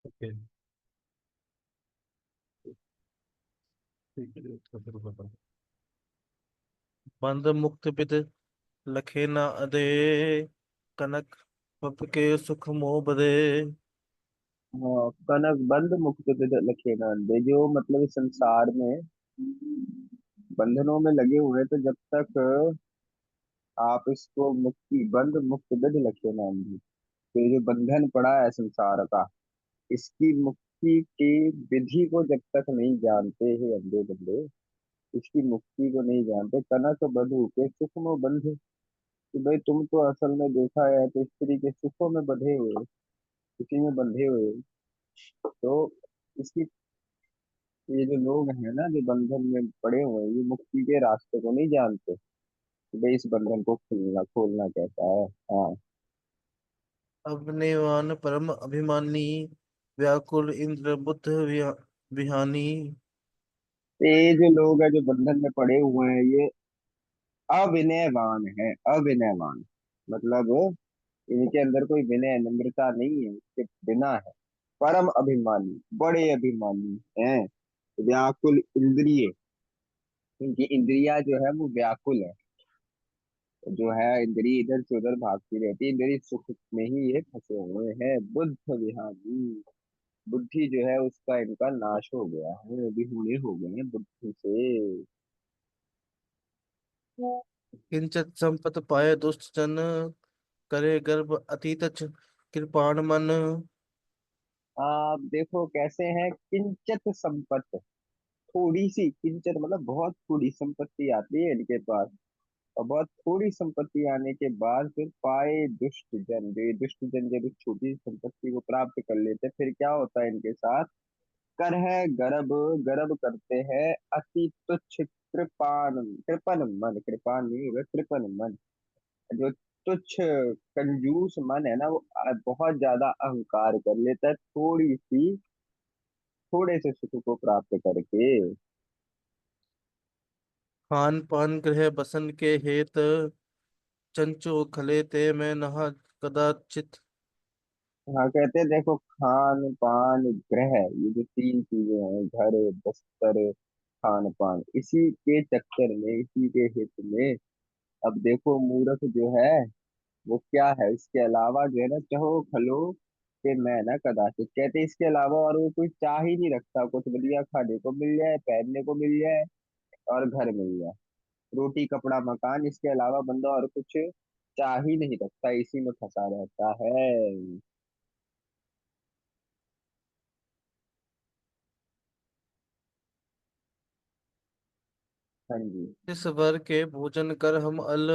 Okay. ठीक है, तो फिर बताओ। बंद मुक्त बिद लखे ना अदे, कनक पप के सुख मोह बदे। हाँ, कनक बंध मुक्त बिद लखे ना अंधे। जो मतलब इस संसार में बंधनों में लगे हुए हैं, तो जब तक आप इसको मुक्ति बंध मुक्त बिद लखे ना अंधे, तो ये जो बंधन पड़ा है संसार का, इसकी मुक्ति की विधि को जब तक नहीं जानते हैं अंधे बंदे, इसकी मुक्ति को नहीं जानते, कनक बधु के सुख में बंधे। कि भाई तुम तो असल में देखा है तो स्त्री के सुखों में बंधे हुए हो, इसी में बंधे हुए हो। तो इसकी, ये जो लोग हैं ना जो बंधन में पड़े हुए हैं, ये मुक्ति के रास्ते को नहीं जानते कि भाई इस बंधन को खोलना खोलना कैसा है। हाँ। अवनेवान परम अभिमानी, व्याकुल इंद्र बुद्ध विहानी। तो ये जो लोग हैं जो बंधन में पड़े हुए हैं, ये अविनयवान है। अविनयवान मतलब इनके अंदर कोई विनय नम्रता नहीं है, इसके बिना है। परम अभिमानी, बड़े अभिमानी हैं। व्याकुल इंद्रिय, इनकी इंद्रिया जो है वो व्याकुल है। जो है इंद्रिय इधर से उधर भागती रहती है, इंद्रिय सुख में ही ये फंसे हुए हैं। बुद्ध विहानी, बुद्धि जो है उसका इनका नाश हो गया है, विहूणे हो गए हैं बुद्धि से। किंचित संपत पाए दुष्ट जन, करे गर्भ अतीत कृपाण मन। आप देखो कैसे हैं, किंचित संपत्ति, थोड़ी सी, किंचित मतलब बहुत थोड़ी संपत्ति आती है इनके पास। और बहुत थोड़ी संपत्ति आने के बाद फिर पाए दुष्ट जन, जो ये दुष्ट जन जब इस छोटी संपत्ति को प्राप्त कर लेते हैं, फिर क्या होता है इनके साथ। कर है गर्भ, गर्भ करते हैं अति तुच्छ कृपान, कृपन मन, कृपान नहीं होगा कृपन मन। जो तुच्छ कंजूस मन है ना, वो बहुत ज्यादा अहंकार कर लेता है थोड़ी सी, थोड़े से सुख को प्राप्त करके। खान पान गृह बसन के हेत, चंचु खले ते में नहा कदाचित। हाँ, कहते हैं देखो, खान पान ग्रह, ये जो तीन चीजें हैं, घर बस्तर खान पान, इसी के चक्कर में, इसी के हित में, अब देखो मूर्ख जो है वो क्या है, इसके अलावा जो है ना, चहो खलो के मैं ना कदाचित, कहते हैं इसके अलावा और वो कोई चाह ही नहीं रखता। कुछ बढ़िया खाने को मिल जाए, पहनने को मिल जाए, और घर मिल जाए, रोटी कपड़ा मकान, इसके अलावा बंदा और कुछ चाह ही नहीं रखता, इसी में फंसा रहता है। हाँ जी। इस वर के भोजन कर हम अल,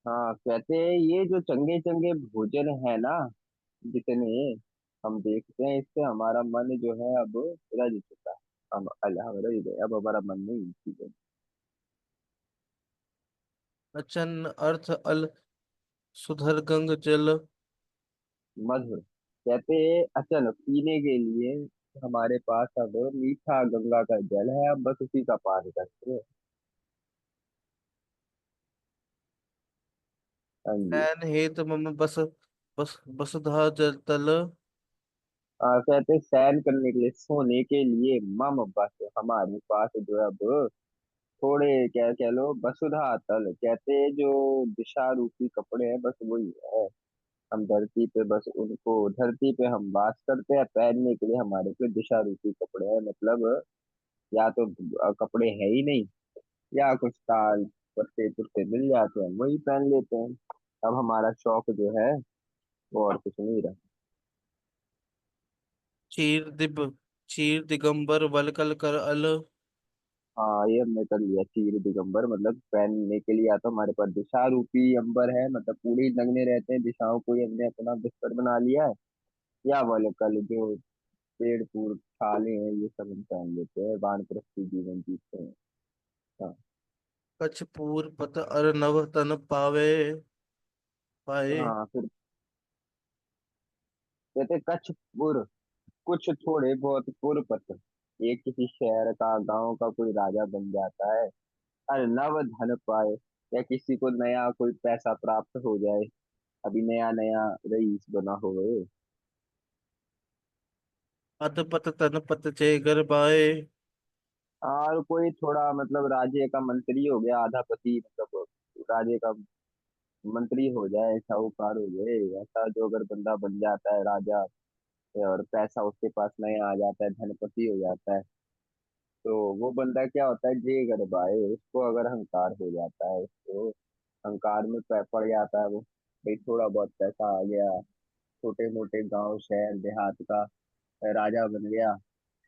हाँ, कहते हैं ये जो चंगे चंगे भोजन है ना, जितने हम देखते हैं, इससे हमारा मन जो है अब रज चुका है। हम अल्लाह रज गए, अब हमारा मन नहीं इन चीजों अचन अर्थ अल, सुधर गंग जल। में। मधुर, कहते हैं अचल पीने के लिए हमारे पास अब मीठा गंगा का जल है, अब बस उसी का पान करते हैं। हाँ जी। नैन हेत मम बस, बसुधा जल तल। कहते हैं शयन करने के लिए, सोने के लिए, मम बस हमारे पास जो है अब थोड़े, क्या कह लो, वसुधा तल, कहते हैं जो दिशा रूपी कपड़े हैं, बस वही है। हम धरती पे बस उनको, धरती पे हम वास करते हैं, पहनने के लिए हमारे पे दिशा रूपी कपड़े हैं। मतलब या तो कपड़े है ही नहीं, या कुछ ताल पत्ते पुत्ते मिल जाते हैं, वही पहन लेते हैं। अब हमारा शौक जो है वो और कुछ नहीं रहा। चीर दिब, चीर दिगंबर वलकल कर अल। हाँ, ये हमने कर लिया, चीर दिगंबर मतलब पहनने के लिए, या तो हमारे पास दिशा रूपी अंबर है, मतलब पूरे ही नंगे रहते हैं, दिशाओं को ही हमने अपना बिस्तर बना लिया है। या वाले कल जो पेड़ फूल छाले हैं, ये सब हम पहन लेते हैं, वानप्रस्थी जीवन जीते हैं। हाँ। कछ पूर पत अर नव तन पावे, पाए। हाँ, फिर कहते कच्छ पुर, कुछ थोड़े बहुत पुरपत, ये किसी शहर का गांव का कोई राजा बन जाता है। अरे नव धन पाए, या किसी को नया कोई पैसा प्राप्त हो जाए, अभी नया नया रईस बना होए। अधपत तन पत चे गरबाए। और कोई थोड़ा मतलब राज्य का मंत्री हो गया, आधा पति मतलब राज्य का मंत्री हो जाए, साहूकार हो जाए, ऐसा जो अगर बंदा बन जाता है राजा, और पैसा उसके पास नया आ जाता है, धनपति हो जाता है, तो वो बंदा क्या होता है, जे गरबाए, उसको अगर अहंकार हो जाता है, उसको अहंकार में पड़ जाता है वो, भाई थोड़ा बहुत पैसा आ गया, छोटे मोटे गांव शहर देहात का राजा बन गया,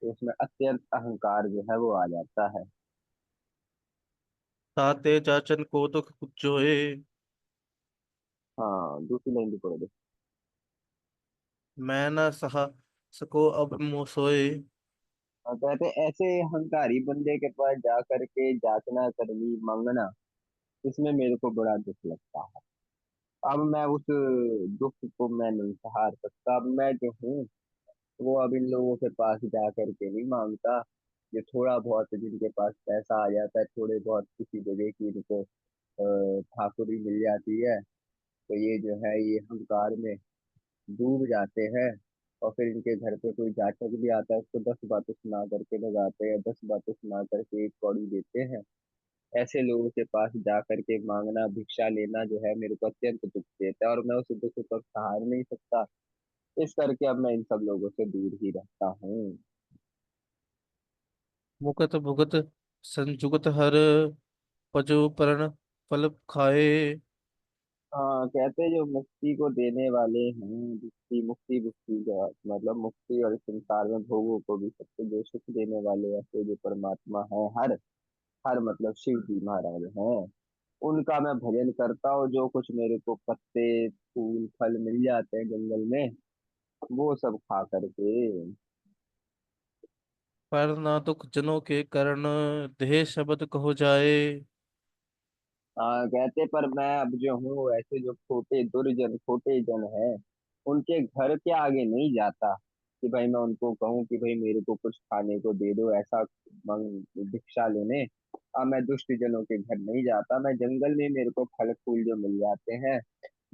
तो उसमें अत्यंत अहंकार जो है वो आ जाता है। ताते जाचन को दुख जोए। हाँ, दूसरी लाइन भी पढ़ दो। मैं न सहा सको अब मोह सोए। कहते ऐसे अहंकारी बंदे के पास जा करके जाचना करनी मांगना, इसमें मेरे को बड़ा दुख लगता है। अब मैं उस दुख को मैं नहीं सहार सकता, अब मैं जो हूँ वो अब इन लोगों के पास जा करके नहीं मांगता। ये थोड़ा बहुत जिनके पास पैसा आ जाता है, थोड़े बहुत किसी जगह की इनको ठाकुरी मिल जाती है, तो ये जो है ये अहंकार में डूब जाते हैं। और फिर इनके घर पे कोई जातक भी आता है, उसको 10 बातें सुना करके भगाते हैं, 10 बातें सुना करके एक कौड़ी देते हैं। ऐसे लोगों के पास जा करके मांगना, भिक्षा लेना जो है मेरे को अत्यंत दुख देता है, और मैं उस दुख को सहार नहीं सकता। इस करके अब मैं इन सब लोगों से दूर ही रहता हूँ। मुकत भुगत संजुगत हर पजो परण फल खाए। हाँ, कहते हैं जो मुक्ति को देने वाले हैं, मुक्ति मुक्ति मुक्ति का मतलब मुक्ति, और इस संसार में भोगों को भी सबको जो सुख देने वाले ऐसे जो परमात्मा है, हर हर मतलब शिव जी महाराज हैं, उनका मैं भजन करता हूँ। जो कुछ मेरे को पत्ते फूल फल मिल जाते हैं जंगल में, वो सब खा करके। पर ना दुख जनों के कारण देह शब्द कहो जाए। कहते पर मैं अब जो हूँ, ऐसे जो छोटे दुर्जन छोटे जन हैं, उनके घर के आगे नहीं जाता कि भाई मैं उनको कहूँ कि भाई मेरे को कुछ खाने को दे दो, ऐसा मंग भिक्षा लेने। अब मैं दुष्ट जनों के घर नहीं जाता, मैं जंगल में मेरे को फल फूल जो मिल जाते हैं,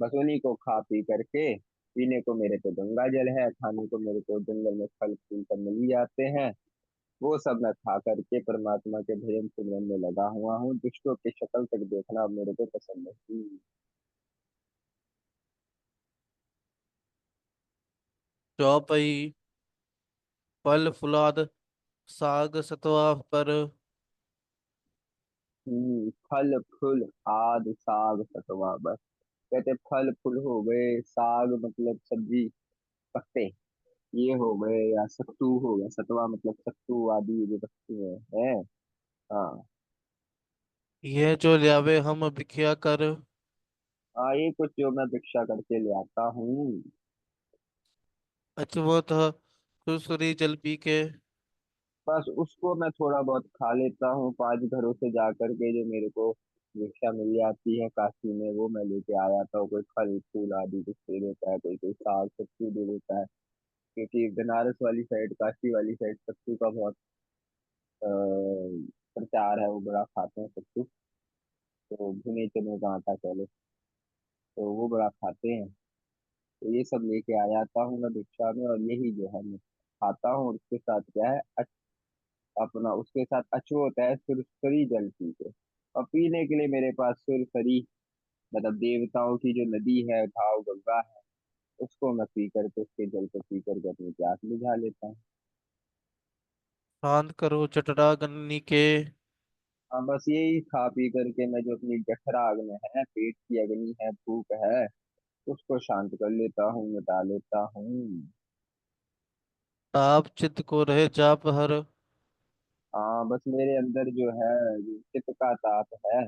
बस उन्हीं को खा पी करके, पीने को मेरे पे गंगा जल है, खाने को मेरे को जंगल में फल फूल सब मिल ही जाते हैं, वो सब मैं खा करके परमात्मा के भजन सिमरन में लगा हुआ हूँ। दुष्टों की शक्ल तक देखना अब मेरे को पसंद नहीं। चौपई फल फुलाद साग सतवा पर। फल फूल आद साग सतवा, बस कहते फल फूल हो गए, साग मतलब सब्जी, पत्ते ये हो गए, या सत्तू हो गया, सतवा मतलब सत्तू आदि जो वस्तु है। हाँ। यह जो ल्यावे हम भिखिया कर। हाँ, ये कुछ जो मैं भिक्षा करके ले आता हूँ। अचवत सुरसुरी जल पी के। बस उसको मैं थोड़ा बहुत खा लेता हूँ, 5 घरों से जा करके जो मेरे को भिक्षा मिल जाती है काशी में, वो मैं लेके आ जाता हूँ। कोई फल फूल आदि कुछ दे देता है, कोई कोई साग सब्जी दे देता है, क्योंकि बनारस वाली साइड, काशी वाली साइड सत्तू का बहुत अ, प्रचार है, वो बड़ा खाते हैं सत्तू। तो भुने चने का आटा कह लो, तो वो बड़ा खाते हैं। तो ये सब लेके आ जाता हूँ मैं भिक्षा में, और यही जो है मैं खाता हूँ। और उसके साथ क्या है, अपना उसके साथ अछूत है सुरसरी जल पी के। और पीने के लिए मेरे पास सुरसरी मतलब देवताओं की जो नदी है, भाव गंगा है, उसको मैं पी करके, उसके जल को पी करके अपनी प्यास बुझा लेता हूँ। शांत करो जठरा गन्नी के। हाँ, बस यही खा पी करके मैं जो अपनी जठराग में है, पेट की अग्नि है, भूख है, उसको शांत कर लेता हूँ, मिटा लेता हूँ। ताप चित्त को रहे जाप हर। हाँ, बस मेरे अंदर जो है, जो चित्त का ताप है,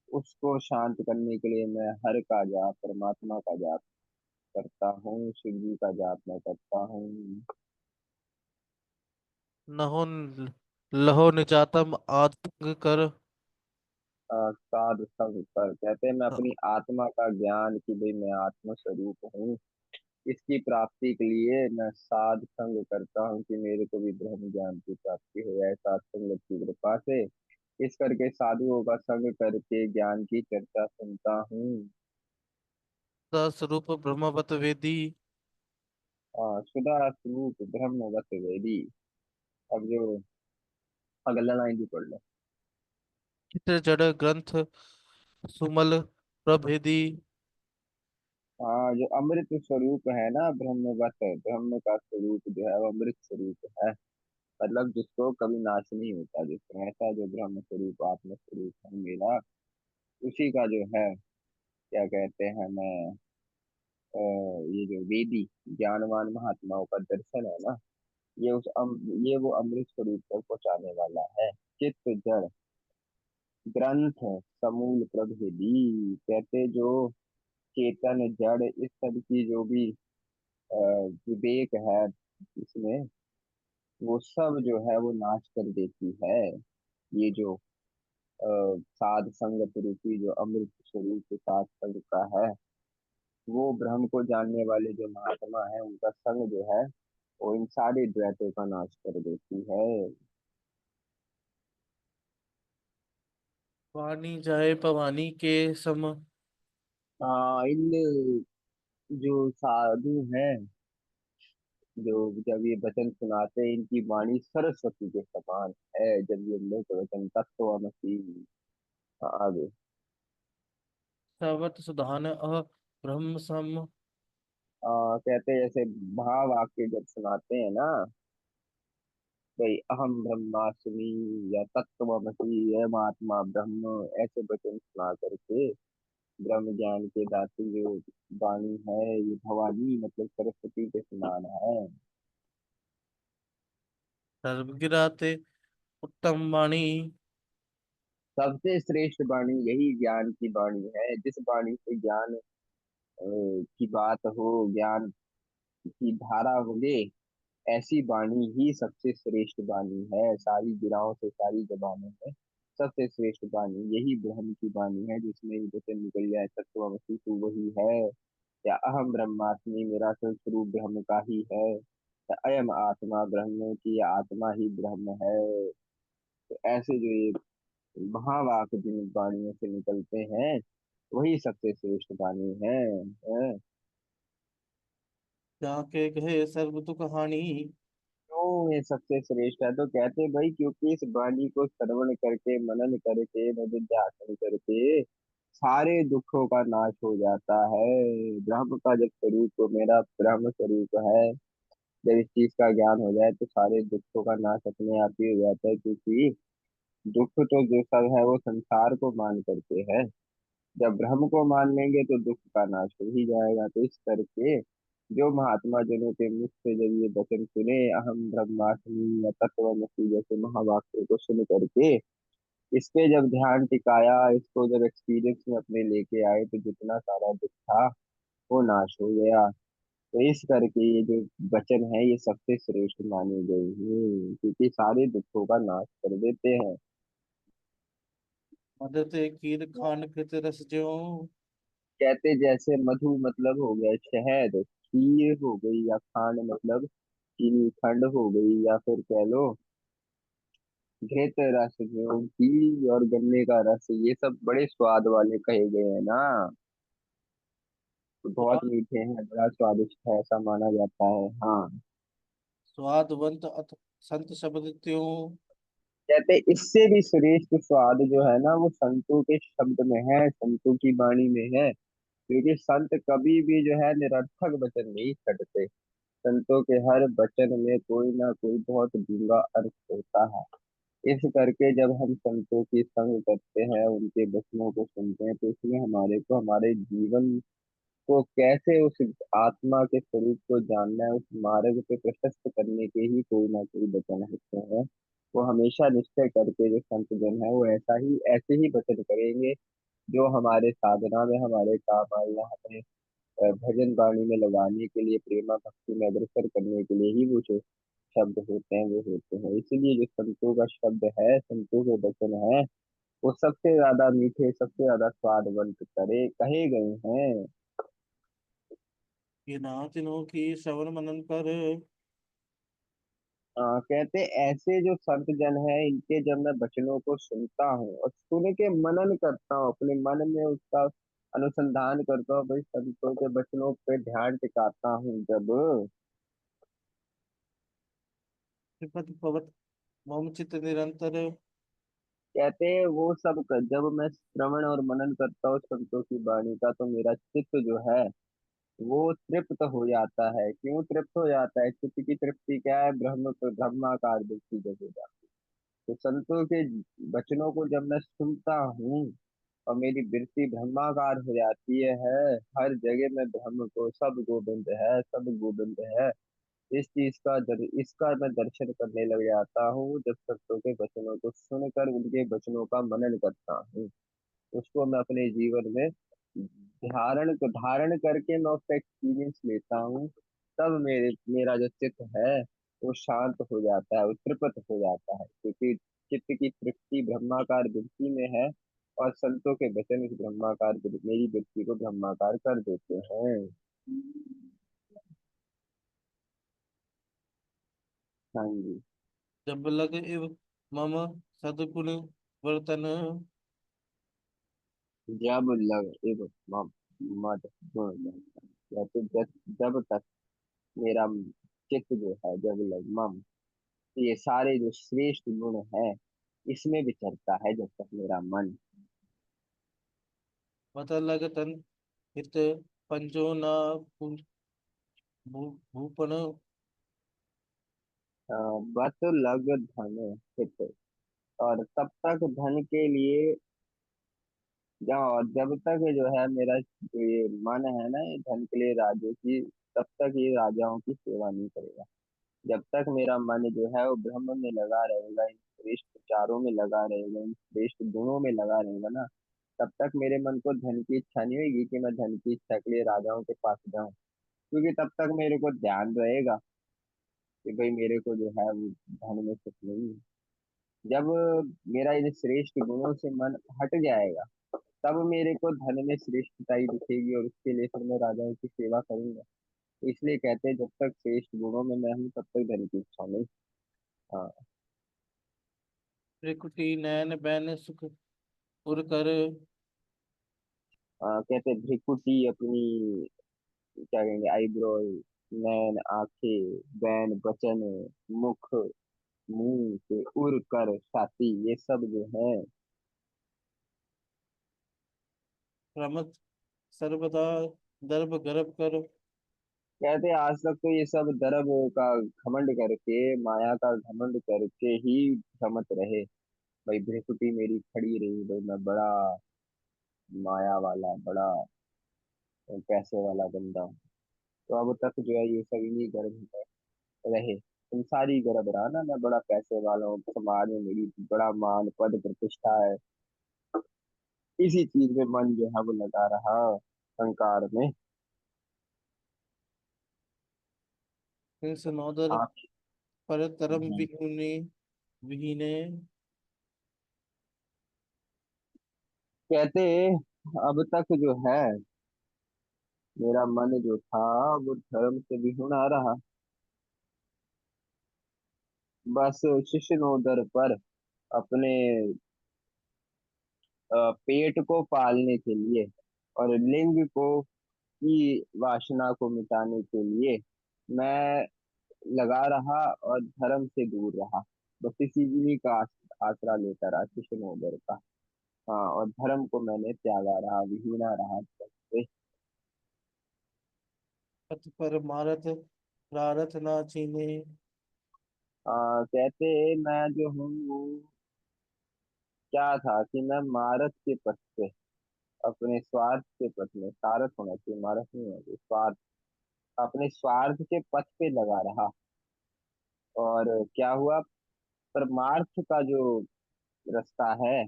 उसको शांत करने के लिए मैं हर का जाप, परमात्मा का जाप करता हूँ, शिव जी का जाप मैं करता हूँ। नहो लहो निजातम आत्म कर। साध संग कर, कहते हैं मैं अपनी आत्मा का ज्ञान कि भाई मैं आत्म स्वरूप हूँ, इसकी प्राप्ति के लिए मैं साध संग करता हूँ कि मेरे को भी ब्रह्म ज्ञान की प्राप्ति हो जाए साध संगत की कृपा से। इस करके साधुओं का संग करके ज्ञान की चर्चा सुनता हूँ। स्वरूप ब्रह्मवत वेदी। सुधा स्वरूप ब्रह्मवत वेदी। अब जो अगला लाइन भी पढ़ लो। चित्र जड़ ग्रंथ सुमल प्रभेदी। जो अमृत स्वरूप है ना, ब्रह्मवत, ब्रह्म का स्वरूप जो है वो अमृत स्वरूप है। मतलब जिसको कभी नाश नहीं होता, जिसको ऐसा जो ब्रह्म स्वरूप आत्म स्वरूप है मेरा, उसी का जो है क्या कहते हैं मैं, ये जो वेदी ज्ञानवान महात्माओं का दर्शन है ना, ये वो अमृत स्वरूप तक पहुंचाने वाला है। चित्त जड़ ग्रंथ समूल प्रभेदी। कहते जो चेतन जड़ इस सब की जो भी विवेक है इसमें, वो सब जो है वो नाश कर देती है। ये जो साध संगत रूपी जो अमृत स्वरूप साध संग का है, वो ब्रह्म को जानने वाले जो महात्मा है उनका संग जो है वो इन सारे द्वैतों का नाश कर देती है। वाणी जाए पवानी के सम। इन जो साधु हैं, जो जब ये वचन सुनाते हैं, इनकी वाणी सरस्वती के समान है। जब ये अमृत वचन तत्वमसि, आगे सावत सुधान अह ब्रह्म सम। कहते हैं जैसे भाव वाक्य जब सुनाते हैं ना, भाई अहम ब्रह्मास्मि या तत्वमसि, यह आत्मा ब्रह्म, ऐसे वचन सुना करके ब्रह्म ज्ञान के दाते जो वाणी है, ये भवानी मतलब सरस्वती के समान है। सर्व गिराते उत्तम वाणी। सबसे श्रेष्ठ वाणी यही ज्ञान की वाणी है। जिस वाणी से ज्ञान की बात हो, ज्ञान की धारा उगे, ऐसी वाणी ही सबसे श्रेष्ठ वाणी है। सारी गिराओं से, सारी जबानों में सबसे श्रेष्ठ वाणी यही ब्रह्म की वाणी है, जिसमें ये वचन निकल जाए तत्वमसि तू वही है, या अहम ब्रह्मास्मि मेरा असल स्वरूप ब्रह्म का ही है, या अयम आत्मा ब्रह्म की आत्मा ही ब्रह्म है। तो ऐसे जो ये महावाक्य जिन वाणियों से निकलते हैं, वही सबसे श्रेष्ठ वाणी है। जाके कहे सर्व दुख हानि। क्यों ये सबसे श्रेष्ठ है? तो कहते भाई क्योंकि इस वाणी को श्रवण करके, मनन करके, निधिध्यासन करके सारे दुखों का नाश हो जाता है। ब्रह्म का जब स्वरूप मेरा ब्रह्म स्वरूप है, जब इस चीज का ज्ञान हो जाए तो सारे दुखों का नाश अपने आप ही हो जाता है। क्योंकि दुख तो जो सब है वो संसार को मान करके है, जब ब्रह्म को मान लेंगे तो दुख का नाश हो ही जाएगा। तो इस करके जो महात्मा जनों के मुख से जब ये वचन सुने, अहम ब्रह्मास्मि या तत्वमसि जैसे महावाक्य को सुन करके इस पे जब ध्यान टिकाया, इसको जब एक्सपीरियंस में अपने लेके आए, तो जितना सारा दुख था वो नाश हो गया। तो इस करके ये जो वचन है ये सबसे श्रेष्ठ माने गए हैं, क्योंकि सारे दुखों का नाश कर देते हैं। मदते कीर खान कृत रस ज्यों। कहते जैसे मधु मतलब हो गया शहद, खीर हो गई, या खांड मतलब चीनी खंड हो गई, या फिर कह लो घृत रस, जो घी और गन्ने का रस, ये सब बड़े स्वाद वाले कहे गए हैं ना। तो बहुत स्वाद मीठे हैं, बड़ा स्वादिष्ट है, ऐसा माना जाता है। हाँ, स्वादवंत अथ संत शब्द त्यों। कहते इससे भी श्रेष्ठ स्वाद जो है ना वो संतों के शब्द में है, संतों की वाणी में है। क्योंकि संत कभी भी जो है निरर्थक वचन नहीं छटते। संतों के हर वचन में कोई ना कोई बहुत गूंगा अर्थ होता है। इस करके जब हम संतों की संग करते हैं, उनके वचनों को सुनते हैं, तो इसमें हमारे को हमारे जीवन को कैसे उस आत्मा के स्वरूप को जानना है, उस मार्ग पे प्रशस्त करने के ही कोई ना कोई वचन होते हैं। वो हमेशा निश्चय करके जो संत जन है वो ऐसे ही वचन करेंगे जो हमारे साधना में हमारे काम आए, या हमें भजन वाणी में लगाने के लिए, प्रेमा भक्ति में अग्रसर करने के लिए ही वो जो शब्द होते हैं वो होते हैं। इसीलिए जो संतों का शब्द है, संतों के वचन है, वो सबसे ज्यादा मीठे, सबसे ज्यादा स्वादवंत करे कहे गए हैं। ये नातिनों की श्रवण मनन कर। कहते ऐसे जो संत जन है, इनके जब मैं वचनों को सुनता हूँ और सुन के मनन करता हूँ, अपने मन में उसका अनुसंधान करता हूँ, भाई संतों के वचनों पे ध्यान टिकाता हूँ जब, विपद पवत मम चित्त निरंतर। कहते हैं वो सब जब मैं श्रवण और मनन करता हूँ संतों की वाणी का, तो मेरा चित्त जो है वो तृप्त हो जाता है। क्यों तृप्त हो जाता है? चित्त की तृप्ति क्या है? ब्रह्माकार दृष्टि जब हो जाती है। तो संतों के वचनों को जब मैं सुनता हूँ और मेरी वृत्ति ब्रह्माकार हो जाती है, हर जगह में ब्रह्म को, सब गोविंद है, सब गोविंद है, इसका मैं दर्शन करने लग जाता हूँ। जब संतों के वचनों को सुनकर उनके वचनों का मनन करता हूँ, उसको मैं अपने जीवन में धारण करके मैं उसका एक्सपीरियंस लेता हूँ, तब मेरा जो चित्त है वो शांत हो जाता है, वो तृप्त हो जाता है। क्योंकि चित्त की तृप्ति ब्रह्माकार वृत्ति में है, और संतों के वचन इस मेरी वृत्ति को ब्रह्माकार कर देते हैं। हाँ जी। जब लग इव मम सदगुण वर्तन। जब लग इव मम मद गुण कहते जब तक मेरा चित्त जो है, जब लग मम, ये सारे जो श्रेष्ठ गुण है इसमें विचरता है, जब तक मेरा मन मत लग तन हित पंजो न भूपन। बत लग धन हित, और तब तक धन के लिए, जब तक जो है मेरा जो ये मन है ना, ये धन के लिए राज्यों की, तब तक ये राजाओं की सेवा नहीं करेगा। जब तक मेरा मन जो है वो ब्रह्म में लगा रहेगा, इन श्रेष्ठ विचारों में लगा रहेगा, इन श्रेष्ठ गुणों में लगा रहेगा ना, तब तक मेरे मन को धन की इच्छा नहीं होगी कि मैं धन की इच्छा के लिए राजाओं के पास जाऊं। क्योंकि तब तक मेरे को ध्यान रहेगा कि भाई मेरे को जो है वो धन में सुख नहीं है। जब मेरा इन श्रेष्ठ गुणों से मन हट जाएगा, तब मेरे को धन में श्रेष्ठता ही दिखेगी, और उसके लिए फिर मैं राजाओं की सेवा करूंगा। तो इसलिए कहते हैं जब तक श्रेष्ठ गुणों में मैं हूँ तब तक धन की इच्छा नहीं। हाँ। त्रिकुटी नयन बैन सुख उर कर। कहते हैं भ्रिकुटी अपनी, क्या कहेंगे, आईब्रो, नैन आंखें, बैन वचन, मुख, मुंह से उर कर, छाती, ये सब जो है। प्रमथ सर्वदा दर्भ गर्भ कर। कहते हैं आज तक तो ये सब दर्भ का घमंड करके, माया का घमंड करके ही भ्रमत रहे। भाई भ्रिकुटी मेरी खड़ी रही, भाई मैं बड़ा माया वाला, बड़ा पैसे वाला बंदा हूँ। तो अब तक जो है ये सब इन्हीं गर्भ में रहे, संसारी गर्भ रहा ना, मैं बड़ा पैसे वाला हूँ, समाज में मेरी बड़ा मान पद प्रतिष्ठा है, इसी चीज में मन जो है वो लगा रहा संसार में। हिंस नौदर आप पर तरम विहुने विहीने। कहते अब तक जो है मेरा मन जो था वो धर्म से विहुना रहा। बस शिष्य नोदर पर अपने पेट को पालने के लिए और लिंग को की वासना को मिटाने के लिए मैं लगा रहा, और धर्म से दूर रहा। बस इसी का आसरा लेता रहा शिष्य नोदर का। हाँ, और धर्म को मैंने त्यागा रहा, विहीना रहा सबसे। पथ पर मारत प्रारथ ना चीने। कहते मैं जो हूँ वो क्या था कि मैं मारत के पथ पे, अपने स्वार्थ के पथ में, सारथ होना चाहिए, मारत नहीं होना चाहिए, स्वार्थ, अपने स्वार्थ के पथ पे लगा रहा। और क्या हुआ? परमार्थ का जो रास्ता है,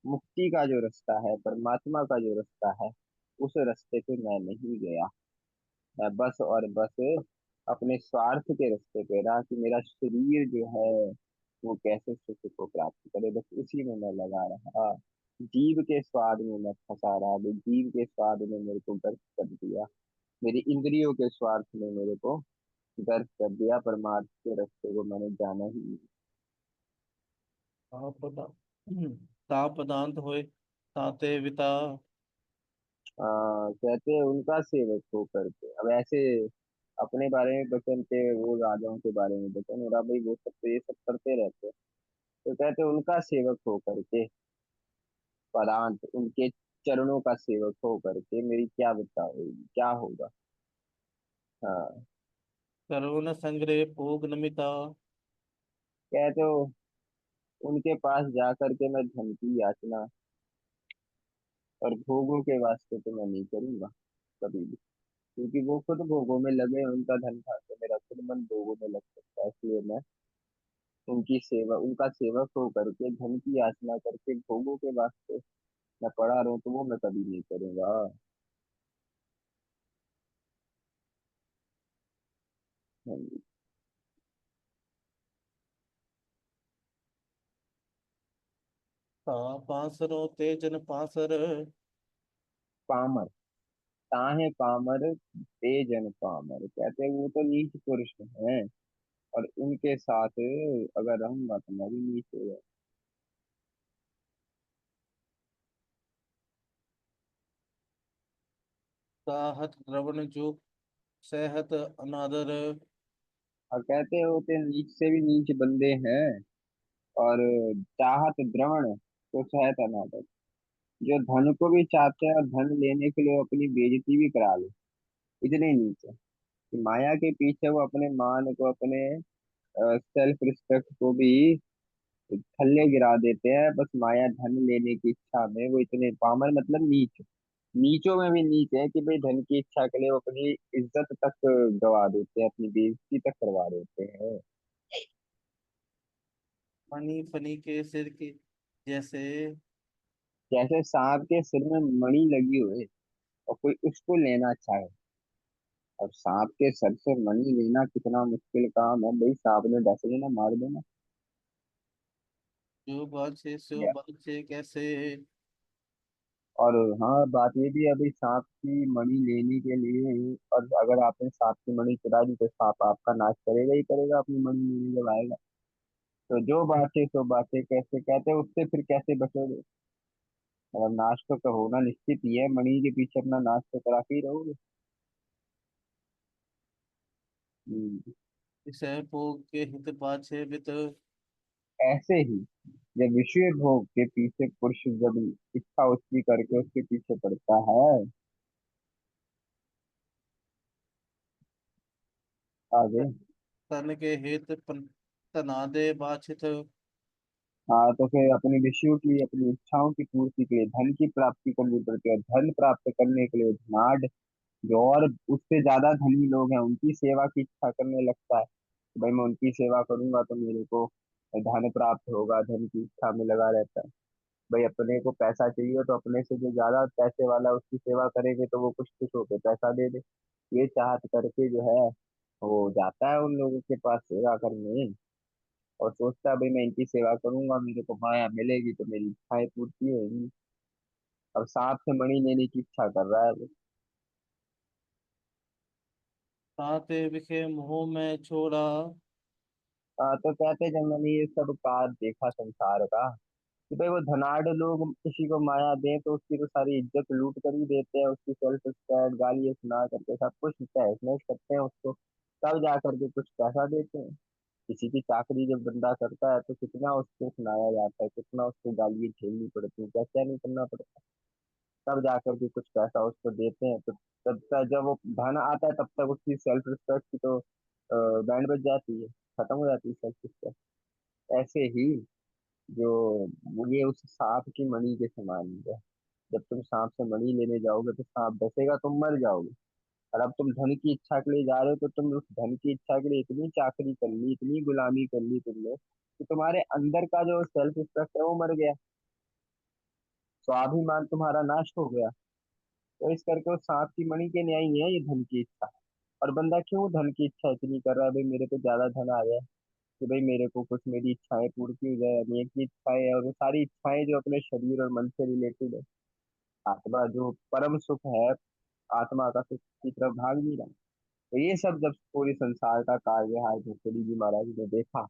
मुक्ति का जो रास्ता है, परमात्मा का जो रास्ता है, उस रास्ते पे मैं नहीं गया। मैं बस और बस अपने स्वार्थ के रास्ते पे रहा कि मेरा शरीर जो है वो कैसे सुख को प्राप्त करे, बस उसी में मैं लगा रहा। जीव के स्वाद में मैं फंसा रहा, वो जीव के स्वाद ने मेरे को गर्क कर दिया, मेरी इंद्रियों के स्वार्थ ने मेरे को गर्क कर दिया, परमार्थ के रास्ते को मैंने जाना ही नहीं। तापदा तापदांत होए ताते विता। कहते हैं उनका सेवक होकर के, अब ऐसे अपने बारे में बचन थे, वो राजाओं के बारे में बचन हो रहा भाई, वो सब तो ये सब करते रहते हैं। तो कहते हैं उनका सेवक हो करके, परांत उनके चरणों का सेवक हो करके मेरी क्या बता होगी, क्या होगा। हाँ। करुण संग्रह भोग नमिता। कहते हो उनके पास जा करके मैं धन की याचना और भोगों के वास्ते तो मैं नहीं करूंगा कभी भी, क्योंकि वो खुद भोगों में लगे हैं, उनका धन खा के मेरा खुद मन भोगों में लग सकता है। इसलिए मैं उनकी सेवा, उनका सेवक हो करके धन की याचना करके भोगों के वास्ते मैं पड़ा रहूं तो वो मैं कभी नहीं करूंगा। हाँ जी। ता पासरों ते जन पासर। पामर, ताहे पामर ते जन पामर, कहते हैं वो तो नीच पुरुष हैं, और उनके साथ अगर रहूंगा तो मैं भी नीच हो जाऊंगा। ताहत द्रवण जो सहत अनादर। और कहते होते नीच से भी नीच बंदे हैं, और चाहत द्रवण तो सहत अनादर, जो धन को भी चाहते हैं और धन लेने के लिए वो अपनी बेइज्जती भी करा ले, इतने नीच है कि माया के पीछे वो अपने मान को, अपने सेल्फ रिस्पेक्ट को भी थल्ले गिरा देते हैं, बस माया धन लेने की इच्छा में। वो इतने पामर मतलब नीच, नीचों में भी नीच है कि भाई धन की इच्छा के लिए वो अपनी इज्जत तक गवा देते हैं, अपनी बेइज्जती तक करवा देते हैं। फनी फनी के सिर के जैसे। जैसे सांप के सिर में मणि लगी हुई और कोई उसको लेना चाहे, और सांप के सर से मणि लेना कितना मुश्किल काम है भाई, सांप ने डस लेना, मार देना। जो बाछे सो या- बाछे कैसे। और हाँ, बात ये भी है अभी सांप की मणि लेने के लिए, और अगर आपने सांप की मणि चुरा दी तो सांप आपका नाश करेगा ही करेगा अपनी मणि लेने जब आएगा। तो जो बातें सो बातें कैसे, कहते हैं उससे फिर कैसे बचोगे। मतलब नाश तो होना निश्चित ही है, मणि के पीछे अपना नाश तो करा के ही रहोगे। हम्म। सह भोग के हित पाछे वित। ऐसे ही जब विषय भोग के पीछे पुरुष जब इच्छा उसकी करके उसके पीछे पड़ता है, आगे। तन के हित तना दे बाछित। हाँ, तो फिर अपने विषयों की, अपनी इच्छाओं की पूर्ति के लिए धन की प्राप्ति करनी पड़ती है, और धन प्राप्त करने के लिए धनाढ़ जो और उससे ज्यादा धनी लोग हैं उनकी सेवा की इच्छा करने लगता है कि भाई मैं उनकी सेवा करूंगा तो मेरे को धन प्राप्त होगा, धन की इच्छा में लगा रहता है। भाई अपने को पैसा चाहिए तो अपने से जो ज्यादा पैसे वाला उसकी सेवा करेंगे तो वो कुछ कुछ होके पैसा दे दे, ये चाहत करके जो है वो जाता है उन लोगों के पास सेवा करने, और सोचता है भाई मैं इनकी सेवा करूंगा मेरे को माया मिलेगी तो मेरी इच्छाएं पूर्ति होंगी। अब सांप से मणि लेने की इच्छा कर रहा है वो। ताते विखे मोह में छोड़ा। तो कहते हैं, जब मैंने ये सब काज देखा संसार का, कि भाई वो धनाढ़ लोग किसी को माया दें तो उसकी तो सारी इज्जत लूट कर ही देते हैं, उसकी सेल्फ रिस्पेक्ट गाली सुना करके सब कुछ तहस नहस करते हैं उसको, तब जा करके कुछ पैसा देते हैं। किसी की चाकरी जब बंदा करता है तो कितना उसको सुनाया जाता है, कितना उसको गाली झेलनी पड़ती है, क्या क्या नहीं करना पड़ता, तब जा करके कुछ पैसा उसको देते हैं। तो तब तक जब वो धन आता है तब तक उसकी सेल्फ रिस्पेक्ट की तो बैंड बज जाती है, खत्म हो जाती है सेल्फ रिस्पेक्ट। ऐसे ही जो ये उस सांप की मणि के समान है, जब तुम सांप से मणि लेने जाओगे तो सांप डसेगा, तुम मर जाओगे। और अब तुम धन की इच्छा के लिए जा रहे हो तो तुम उस धन की इच्छा के लिए इतनी चाकरी कर ली, इतनी गुलामी कर ली तुमने, कि तुम्हारे अंदर का जो सेल्फ रिस्पेक्ट है वो मर गया, स्वाभिमान तुम्हारा नाश हो गया। तो इस करके उस सांप की मणि के न्याय ही है ये धन की इच्छा। और बंदा क्यों धन की इच्छा इतनी कर रहा है, भाई मेरे को ज्यादा धन आ जाए, कि भाई मेरे को कुछ मेरी इच्छाएं पूर्ति हो जाए, अनेक की इच्छाएं है, और वो सारी इच्छाएं जो अपने शरीर और मन से रिलेटेड है। आत्मा जो परम सुख है, आत्मा का सुख की तरफ भाग नहीं रहा। तो ये सब जब पूरी संसार का कार्यहार भर्तृहरि जी महाराज ने देखा,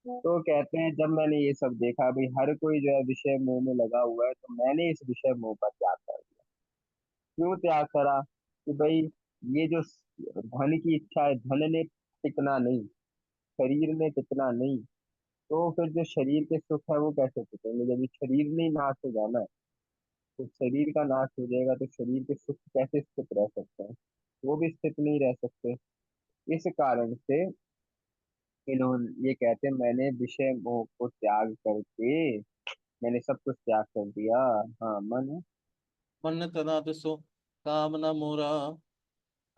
तो कहते हैं जब मैंने ये सब देखा भाई हर कोई जो है विषय मोह में लगा हुआ है, तो मैंने इस विषय मोह का त्याग कर दिया। क्यों त्याग करा, कि भाई ये जो धन की इच्छा है, धन ने टिकना नहीं, शरीर ने टिकना नहीं, तो फिर जो शरीर के सुख है वो कैसे टिकेंगे? जब ये शरीर नहीं नाश हो जाना है, तो शरीर का नाश हो जाएगा तो शरीर के सुख कैसे स्थित रह सकते हैं? वो भी स्थित नहीं रह सकते। इस कारण से इन्होंने ये कहते हैं, मैंने विषय मोह को त्याग करके, मैंने सब कुछ त्याग कर दिया। हाँ मन। मन तना सो कामना मोरा।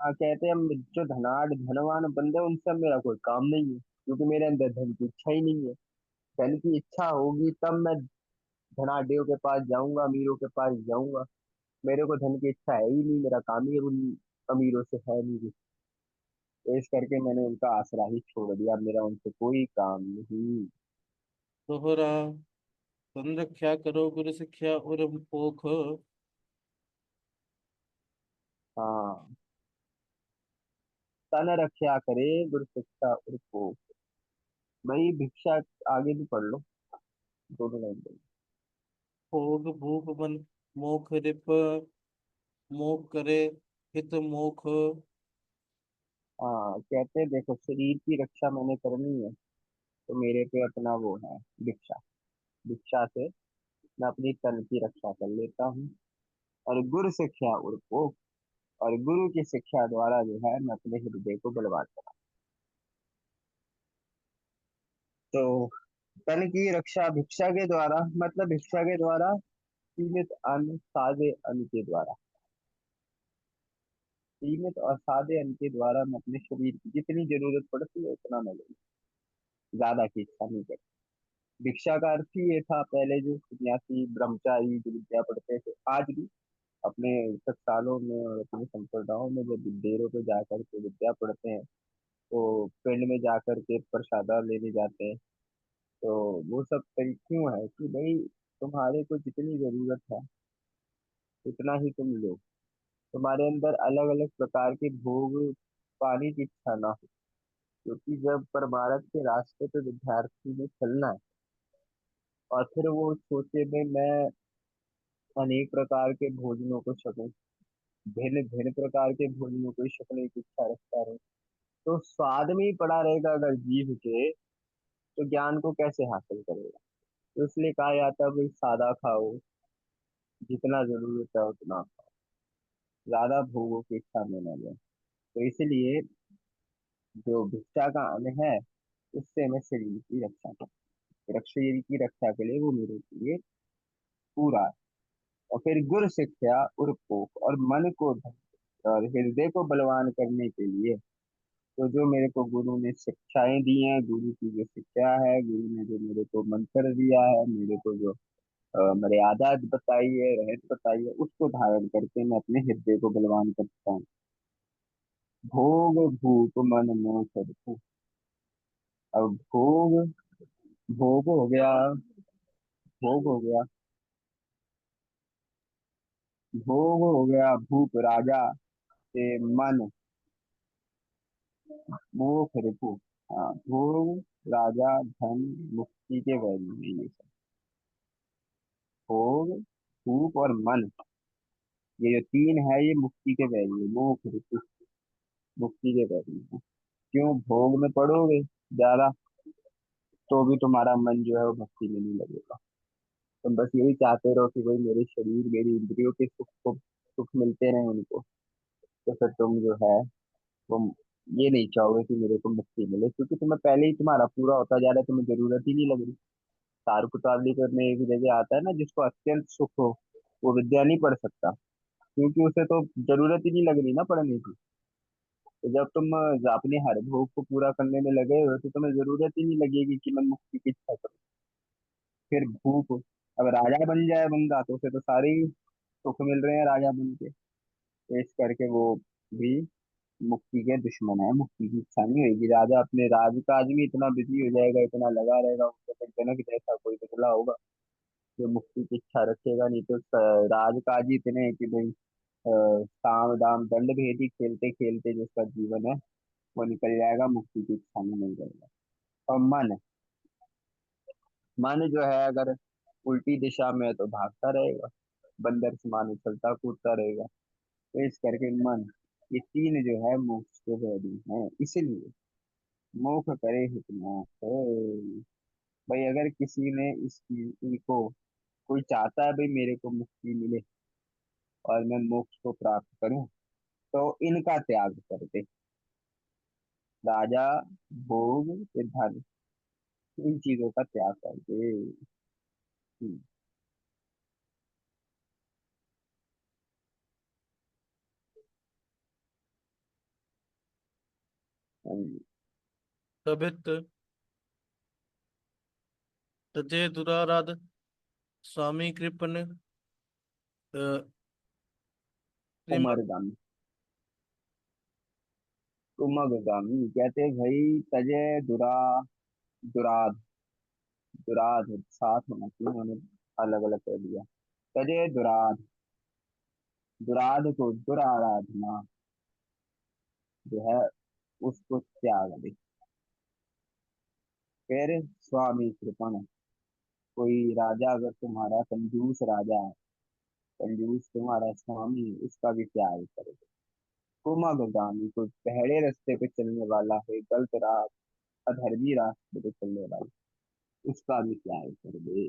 हाँ कहते हैं, जो धनवान बंदे हैं, उनसे अब मेरा कोई काम नहीं है, क्योंकि मेरे अंदर धन की इच्छा ही नहीं है। धन की इच्छा होगी तब मैं धनाढ्यों के पास जाऊंगा, अमीरों के पास जाऊंगा। मेरे को धन की इच्छा है ही नहीं, मेरा काम ही उन अमीरों से है नहीं। तो इस करके मैंने उनका आसरा ही छोड़ दिया, अब मेरा उनसे कोई काम नहीं। दोहरा संरक्षा करो गुरु शिक्षा और पोख। हाँ, तन रक्षा करे गुरु शिक्षा और को। भाई भिक्षा आगे भी पढ़ लो, दोनों लाइन बोलो। भोग भूप मन मोख रिप मोख करे हित मोख। हाँ कहते हैं, देखो शरीर की रक्षा मैंने करनी है, तो मेरे पे अपना वो है, भिक्षा। भिक्षा से मैं अपनी तन की रक्षा कर लेता हूँ। और गुरु शिक्षा और को, और गुरु की शिक्षा द्वारा जो है मैं अपने हृदय को बलवान करा। तो तन की रक्षा भिक्षा के द्वारा, मतलब भिक्षा के द्वारा सीमित अन्न सादे अन्न के द्वारा, सीमित और सादे अन्न के द्वारा मैं अपने शरीर की जितनी जरूरत पड़ती है उतना मैं लूँ, ज्यादा की इच्छा नहीं करती। भिक्षा का अर्थ ही ये था, पहले जो सन्यासी ब्रह्मचारी जो विद्या पढ़ते थे, आज भी अपने टकसालों में और अपने संप्रदायों में जब डेरों पे जाकर के विद्या पढ़ते हैं, तो पिंड में जाकर के प्रसादा लेने जाते हैं। तो वो सब क्यों है कि भाई तुम्हारे को जितनी जरूरत है उतना ही तुम लो, तुम्हारे अंदर अलग अलग प्रकार के भोग पाने की इच्छा ना हो। क्योंकि जब परमार्थ के रास्ते पे विद्यार्थी ने चलना है, और फिर वो सोचे में मैं अनेक प्रकार के भोजनों को सकूं, भिन्न भिन्न प्रकार के भोजनों को सकने की इच्छा रखता रहे, तो स्वाद में ही पड़ा रहेगा अगर जीभ के, तो ज्ञान को कैसे हासिल करेगा? तो इसलिए कहा जाता है भाई सादा खाओ, जितना जरूरत है उतना, ज्यादा भोगों की इच्छा में न जाए। तो इसलिए जो भिक्षा का अन्न है, उससे मैं शरीर की रक्षा कर, शरीर की रक्षा के लिए वो मेरे लिए पूरा है। और फिर गुर शिक्षा उर्पोक, और मन को और हृदय को बलवान करने के लिए, तो जो मेरे को गुरु ने शिक्षाएं दी हैं, गुरु की जो शिक्षा है, गुरु ने जो मेरे को मंत्र दिया है, मेरे को जो मर्यादा बताई है, रहस्य बताई है, उसको धारण करके मैं अपने हृदय को बलवान करता हूँ। भोग भूप मन मोह सब। अब भोग हो गया, भोग हो गया, भोग हो गया भूप राजा से मन मोह रिपु। हाँ, भोग राजा धन मुक्ति के वैल्यू है ये सब। भोग भूप और मन, ये जो तीन है ये मुक्ति के वैल्यू, मोह रिपु मुक्ति के वैल्यू है। क्यों? भोग में पड़ोगे ज्यादा, तो भी तुम्हारा मन जो है वो भक्ति में नहीं लगेगा। तुम बस यही चाहते रहो कि भाई मेरे शरीर मेरी इंद्रियों के सुख को सुख मिलते रहे उनको, तो फिर तुम जो है वो ये नहीं चाहोगे कि मेरे को मुक्ति मिले, क्योंकि तुम्हें पहले ही तुम्हारा पूरा होता जा रहा है, तुम्हें जरूरत ही नहीं लग रही। तारुक में एक जगह आता है ना, जिसको अत्यंत सुख हो वो विद्या नहीं पढ़ सकता, क्योंकि उसे तो जरूरत ही नहीं लग रही ना पढ़ने की। तो जब तुम अपने हर भोग को पूरा करने में लगे हो, तो तुम्हें जरूरत ही नहीं लगेगी कि मैं मुक्ति की इच्छा करूं। फिर भूख, अब राजा बन जाए बंदा तो उसे तो सारे ही सुख मिल रहे हैं राजा बन के, तो इस करके वो भी मुक्ति के दुश्मन है, मुक्ति की इच्छा नहीं होगी। राजा अपने राजकाज में इतना बिजी हो जाएगा, इतना लगा रहेगा, उसको फिर जनक जैसा कोई निकला होगा जो मुक्ति की इच्छा रखेगा नहीं। तो राजकाज ही इतने हैं कि भाई साम दाम दंड भेदी खेलते खेलते जिसका जीवन है वो निकल जाएगा, मुक्ति की इच्छा में नहीं रहेगा। और मन, मन जो है अगर उल्टी दिशा में है तो भागता रहेगा, बंदर समान उछलता कूदता रहेगा। तो इस करके मन, ये तीन जो है मोक्ष के वैरी हैं, इसलिए मोक्ष करे हित नाथ। भाई अगर किसी ने इनको, कोई चाहता है भाई मेरे को मुक्ति मिले और मैं मोक्ष को प्राप्त करूं, तो इनका त्याग कर दे। राजा, भोग, फिर धन, इन चीजों का त्याग कर दे। हम्म, हम्म। तबित तजे दुराराध स्वामी कृपन प्रेम। उमरगामी, उमगगामी कहते भाई, तजे दुरा, दुराध, दुराध साथ होना चाहिए, उन्होंने अलग अलग कर दिया। तजे दुराध, दुराध को दुराराधना जो है उसको त्याग दे। फिर स्वामी कृपण, कोई राजा अगर तुम्हारा कंजूस राजा है, कंजूस तुम्हारा स्वामी, उसका भी त्याग कर दे। कुमगामी, कोई पहले रास्ते पे चलने वाला है, गलत राह, अधर्मी रास्ते पे चलने वाला, उसका भी त्याग कर दे।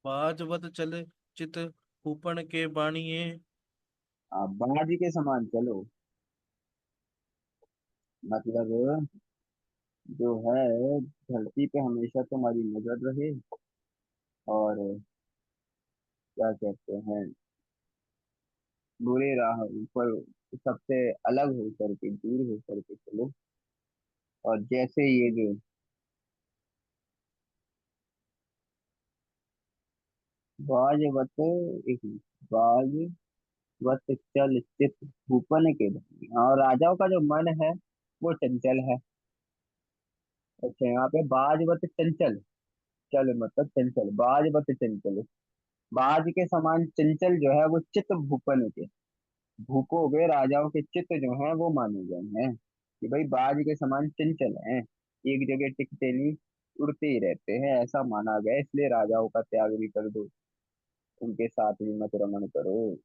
बाजवत चले चित कूपन के बाणिए। आप बाज के समान चलो, मतलब जो है धरती पे हमेशा तुम्हारी नजर रहे, और क्या कहते हैं, बुरे राह ऊपर सबसे अलग हो करके, दूर हो करके चलो। और जैसे ये जो बाज वत, एक मिनट, बाज वत चल चित भूपन के धनी, और राजाओं का जो मन है वो चंचल है। अच्छा, यहाँ पे बाज वत चंचल, चल मतलब चंचल, बाज वत चंचल, बाज के समान चंचल जो है वो चित भूपन के, भूपों के राजाओं के चित्त जो हैं वो माने गए हैं कि भाई बाज के समान चंचल हैं, एक जगह टिकते नहीं, उड़ते ही रहते हैं, ऐसा माना गया। इसलिए राजाओं का त्याग भी कर दो, उनके साथ भी मत रमण करो।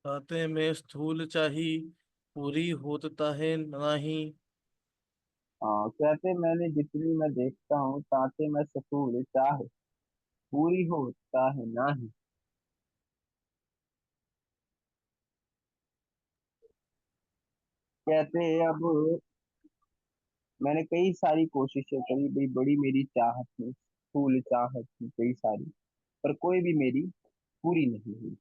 ताते में स्थूल चाही पूरी होता है नाही। हाँ, कहते मैंने जितनी मैं देखता हूँ ताते मैं ससूल चाहे पूरी होता है नाही। कहते अब मैंने कई सारी कोशिशें करी भाई, बड़ी मेरी चाहत थी, फूल चाहत थी कई सारी, पर कोई भी मेरी पूरी नहीं हुई,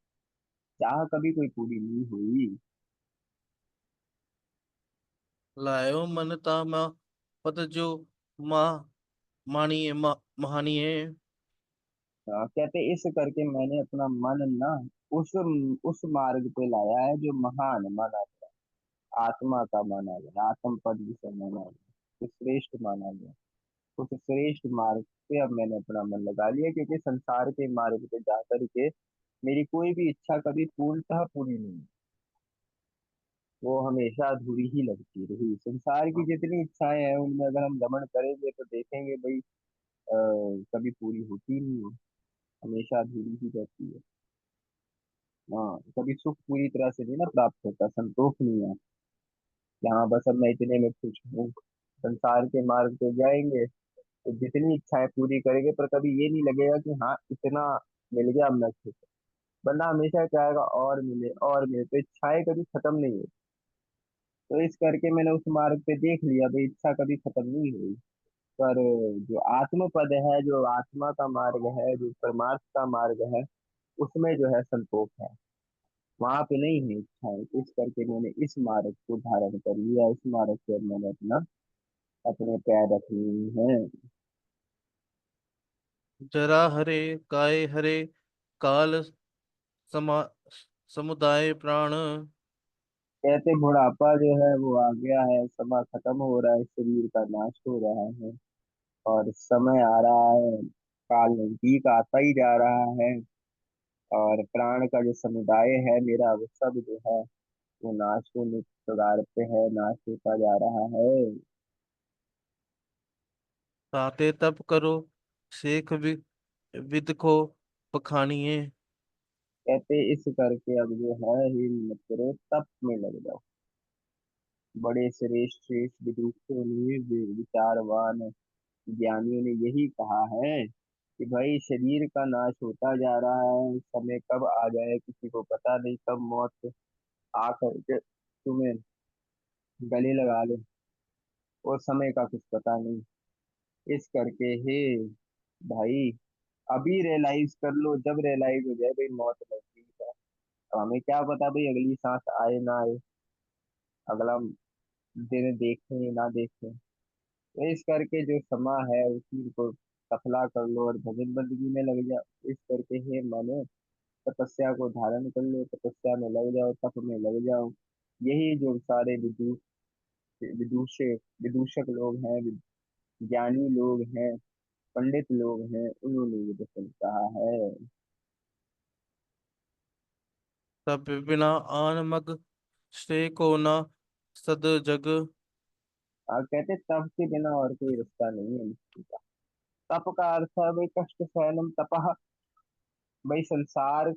चाह कभी कोई पूरी नहीं हुई। लायो मन तामा पद जो माँ मानिए महानिए। कहते इस करके मैंने अपना मन ना उस उस मार्ग पे लाया है जो महान माना गया, आत्मा का माना गया, आत्म पद जिसे माना गया, जो श्रेष्ठ माना गया, उस श्रेष्ठ मार्ग पे अब मैंने अपना मन लगा लिया, क्योंकि संसार के मार्ग पे जाकर के मेरी कोई भी इच्छा कभी पूर्णतः पूरी नहीं, वो हमेशा अधूरी ही लगती रही। संसार की जितनी इच्छाएं हैं उनमें अगर हम रमण करेंगे तो देखेंगे भाई कभी पूरी होती नहीं है, हमेशा अधूरी ही रहती है। हाँ, कभी सुख पूरी तरह से नहीं ना प्राप्त होता, संतोष नहीं है। यहाँ बस अब मैं इतने में खुश हूँ, संसार के मार्ग पे जाएंगे तो जितनी इच्छाएं पूरी करेंगे, पर कभी ये नहीं लगेगा कि हाँ इतना मिल गया अब मैं खुश हूँ। बंदा हमेशा चाहेगा और मिले और मिले, तो इच्छाएं कभी खत्म नहीं होती। तो इस करके मैंने उस मार्ग पे देख लिया भाई, इच्छा कभी खत्म नहीं हुई। पर जो आत्म पद है, जो आत्मा का मार्ग है, जो परमार्थ का मार्ग है, उसमें जो है संतोष है, वहां पे नहीं है इच्छाएं। इस करके मैंने इस मार्ग को धारण कर लिया, इस मार्ग पे मैंने अपना अपने पैर रख लिए हैं। जरा हरे काय हरे काल समा समुदाय प्राण। कहते बुढ़ापा जो है वो आ गया है, समय खत्म हो रहा है, शरीर का नाश हो रहा है, और समय आ रहा है, काल नजदीक आता ही जा रहा है, और प्राण का जो समुदाय है मेरा, वो सब जो है वो नाश होने के कगार पे है, नाश होता जा रहा है। ताते तप करो शेख विद को पखानिए। कहते इस करके अब जो है ही मत करो, तप में लग जाओ। बड़े श्रेष्ठ श्रेष्ठ विदुषों ने, विचारवान ज्ञानियों ने यही कहा है कि भाई शरीर का नाश होता जा रहा है, समय कब आ जाए किसी को पता नहीं, कब मौत आ करके तुम्हें गले लगा ले, और समय का कुछ पता नहीं। इस करके हे भाई, अभी रियलाइज कर लो, जब रियलाइज हो जाए भाई मौत नजदीक है। अब हमें क्या पता भाई अगली सांस आए ना आए, अगला दिन देखें ना देखें। तो इस करके जो समा है उसी को सफला कर लो और भजन बंदगी में लग जाओ। इस करके हे मानो, तपस्या को धारण कर लो, तपस्या में लग जाओ, तप में लग जाओ। यही जो सारे विदूष विदूषक लोग हैं, ज्ञानी लोग हैं, पंडित लोग हैं, उन्होंने ये वचन कहा है। तब बिना आन मग श्रेय को न सद जग। आप कहते तप के बिना और कोई रास्ता नहीं है मुक्ति का। तप का अर्थ है भाई कष्ट सहनम तपः। भाई संसार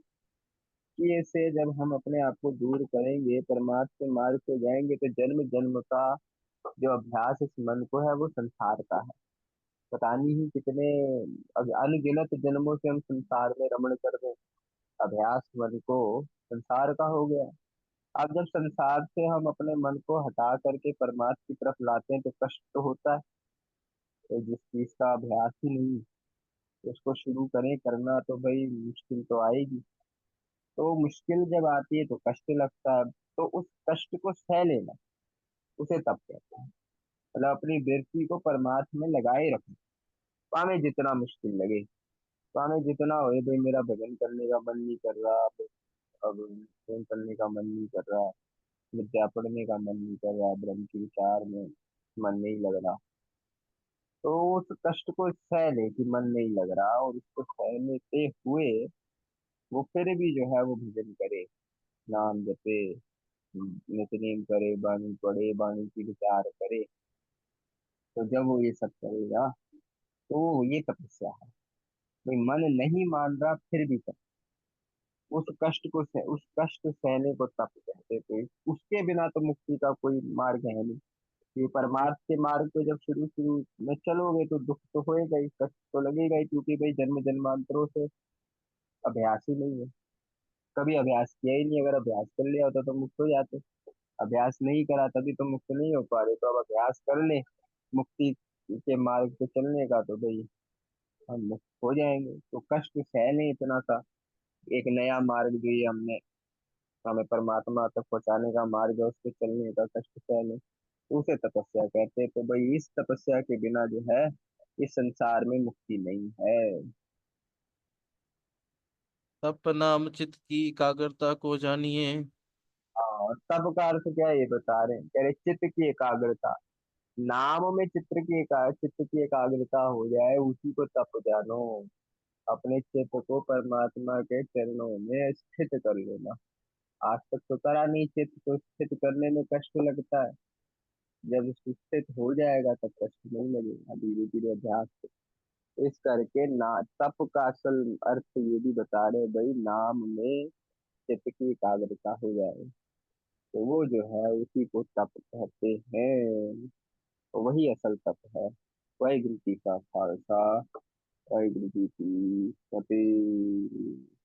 के से जब हम अपने आप को दूर करेंगे, परमात्मा के मार्ग पे जाएंगे, तो जन्म जन्म का जो अभ्यास इस मन को है वो संसार का है। पता नहीं कितने अनगिनत जन्मों से हम संसार में रमण कर रहे हैं, अभ्यास मन को संसार का हो गया। अब जब संसार से हम अपने मन को हटा करके परमात्मा की तरफ लाते हैं तो कष्ट तो होता है। तो जिस चीज का अभ्यास ही नहीं, उसको शुरू करें करना तो भाई मुश्किल तो आएगी। तो मुश्किल जब आती है तो कष्ट लगता है, तो उस कष्ट को सह लेना, उसे तप कहते हैं। मतलब अपनी वृत्ति को परमात्मा में लगाए रखना। पावे जितना मुश्किल लगे, पावे जितना हो भाई मेरा भजन करने का मन नहीं कर रहा, अब भजन करने का मन नहीं कर रहा, विद्या पढ़ने का मन नहीं कर रहा, ब्रह्म के विचार में मन नहीं लग रहा, तो उस कष्ट को सह ले कि मन नहीं लग रहा, और उसको सहने हुए वो फिर भी जो है वो भजन करे, नाम जपे, नित्यनेम करे, बाणी पढ़े, बाणी की विचार करे। तो जब वो ये सब करेगा तो ये तपस्या है। भाई मन नहीं मान रहा फिर भी तप, उस कष्ट सहने को तप कहते थे। उसके बिना तो मुक्ति का कोई मार्ग है नहीं। ये परमार्थ के मार्ग पे जब शुरू शुरू में चलोगे तो दुख तो होएगा ही, कष्ट तो लगेगा ही, क्योंकि भाई जन्म जन्मांतरों से अभ्यास ही नहीं है। कभी अभ्यास किया ही नहीं, अगर अभ्यास कर लिया होता तो मुक्त हो जाते। अभ्यास नहीं करा तभी तो मुक्त नहीं हो पा रहे, तो अब अभ्यास कर ले मुक्ति के मार्ग पे चलने का, तो भाई हम मुक्त हो जाएंगे। तो कष्ट सह लें इतना सा, एक नया मार्ग जो ये हमने हमें परमात्मा तक पहुंचाने का मार्ग है, उस पे चलने का कष्ट सह लें, तो उसे तपस्या कहते हैं। तो भाई इस तपस्या के बिना जो है इस संसार में मुक्ति नहीं है। तप नाम चित्त की एकाग्रता को जानिए। हाँ, तब का अर्थ क्या है ये बता रहे हैं, कह रहे चित्त की एकाग्रता। नाम में चित्त की एकाग्रता हो जाए उसी को तप जानो। अपने चित्त को परमात्मा के चरणों में स्थित कर लेना। आज तक तो करा नहीं, चित्त को स्थित करने में कष्ट लगता है, जब स्थित हो जाएगा तब कष्ट नहीं लगेगा, धीरे धीरे अभ्यास से। इस करके ना तप का असल अर्थ ये भी बता रहे भाई, नाम में चित्त की एकाग्रता हो जाए तो वो जो है उसी को तप कहते हैं। तो वही असल तप है। वाहिगुरु जी का खालसा, वाहिगुरु जी की फतेह।